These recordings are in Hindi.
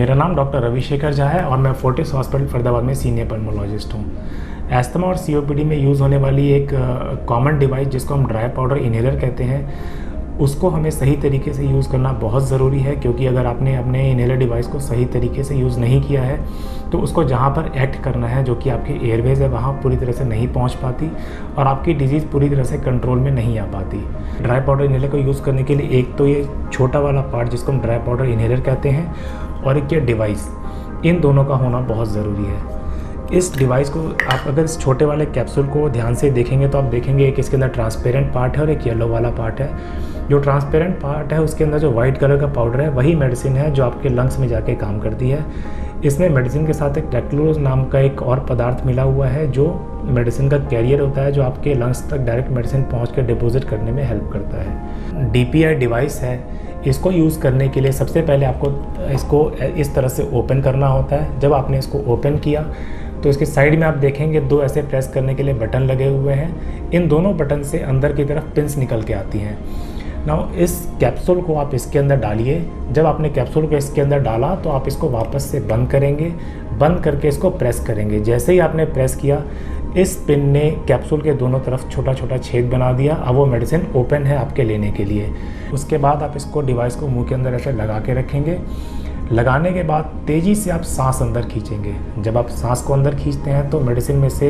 मेरा नाम डॉक्टर रविशेखर झा है और मैं फोर्टिस हॉस्पिटल फरीदाबाद में सीनियर पल्मोलॉजिस्ट हूँ। एस्थमा और सीओपीडी में यूज़ होने वाली एक कॉमन डिवाइस जिसको हम ड्राई पाउडर इनहेलर कहते हैं, उसको हमें सही तरीके से यूज़ करना बहुत ज़रूरी है, क्योंकि अगर आपने अपने इनहेलर डिवाइस को सही तरीके से यूज़ नहीं किया है तो उसको जहाँ पर एक्ट करना है, जो कि आपकी एयरवेज है, वहाँ पूरी तरह से नहीं पहुँच पाती और आपकी डिजीज़ पूरी तरह से कंट्रोल में नहीं आ पाती। ड्राई पाउडर इनहेलर को यूज़ करने के लिए एक तो ये छोटा वाला पार्ट जिसको हम ड्राई पाउडर इनहेलर कहते हैं और एक ये डिवाइस, इन दोनों का होना बहुत ज़रूरी है। इस डिवाइस को आप अगर इस छोटे वाले कैप्सूल को ध्यान से देखेंगे तो आप देखेंगे एक इसके अंदर ट्रांसपेरेंट पार्ट है और एक येलो वाला पार्ट है। जो ट्रांसपेरेंट पार्ट है उसके अंदर जो वाइट कलर का पाउडर है वही मेडिसिन है जो आपके लंग्स में जाके काम करती है। इसमें मेडिसिन के साथ एक टेक्लोज नाम का एक और पदार्थ मिला हुआ है जो मेडिसिन का कैरियर होता है, जो आपके लंग्स तक डायरेक्ट मेडिसिन पहुँच कर डिपोजिट करने में हेल्प करता है। DPI डिवाइस है, इसको यूज़ करने के लिए सबसे पहले आपको इसको इस तरह से ओपन करना होता है। जब आपने इसको ओपन किया तो इसके साइड में आप देखेंगे दो ऐसे प्रेस करने के लिए बटन लगे हुए हैं। इन दोनों बटन से अंदर की तरफ पिंस निकल के आती हैं। नाउ इस कैप्सूल को आप इसके अंदर डालिए। जब आपने कैप्सूल को इसके अंदर डाला तो आप इसको वापस से बंद करेंगे, बंद करके इसको प्रेस करेंगे। जैसे ही आपने प्रेस किया, इस पिन ने कैप्सूल के दोनों तरफ छोटा छोटा छेद बना दिया। अब वो मेडिसिन ओपन है आपके लेने के लिए। उसके बाद आप इसको डिवाइस को मुंह के अंदर ऐसे लगा के रखेंगे। लगाने के बाद तेज़ी से आप सांस अंदर खींचेंगे। जब आप सांस को अंदर खींचते हैं तो मेडिसिन में से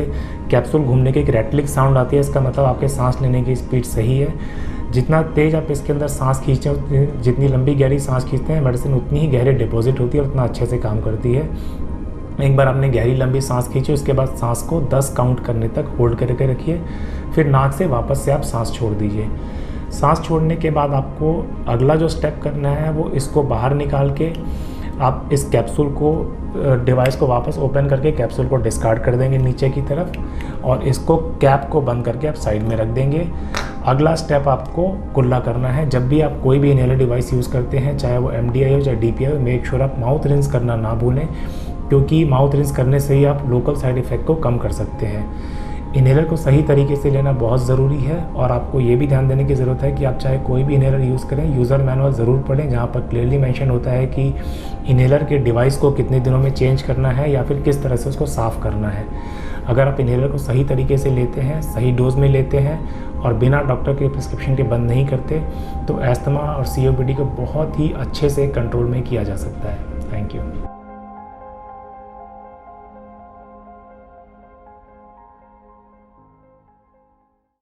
कैप्सूल घूमने की एक रैटलिंग साउंड आती है। इसका मतलब आपके सांस लेने की स्पीड सही है। जितना तेज़ आप इसके अंदर सांस खींचें, जितनी लंबी गहरी सांस खींचते हैं, मेडिसिन उतनी ही गहरे डिपॉजिट होती है और उतना अच्छे से काम करती है। एक बार आपने गहरी लंबी सांस खींची, उसके बाद सांस को 10 काउंट करने तक होल्ड करके रखिए। फिर नाक से वापस से आप सांस छोड़ दीजिए। सांस छोड़ने के बाद आपको अगला जो स्टेप करना है वो इसको बाहर निकाल के आप इस कैप्सूल को डिवाइस को वापस ओपन करके कैप्सूल को डिस्कार्ड कर देंगे नीचे की तरफ और इसको कैप को बंद करके आप साइड में रख देंगे। अगला स्टेप आपको कुल्ला करना है। जब भी आप कोई भी इनहेलर डिवाइस यूज़ करते हैं, चाहे वो MDI हो चाहे DPI हो, मेक श्योर आप माउथ रिंस करना ना भूलें, क्योंकि माउथ रिंस करने से ही आप लोकल साइड इफ़ेक्ट को कम कर सकते हैं। इनहेलर को सही तरीके से लेना बहुत ज़रूरी है और आपको ये भी ध्यान देने की ज़रूरत है कि आप चाहे कोई भी इनहेलर यूज़ करें, यूज़र मैनुअल ज़रूर पढ़ें, जहाँ पर क्लियरली मेंशन होता है कि इनहेलर के डिवाइस को कितने दिनों में चेंज करना है या फिर किस तरह से उसको साफ़ करना है। अगर आप इनहेलर को सही तरीके से लेते हैं, सही डोज में लेते हैं और बिना डॉक्टर के प्रिस्क्रिप्शन के बंद नहीं करते, तो एस्थमा और COPD को बहुत ही अच्छे से कंट्रोल में किया जा सकता है। Thank you.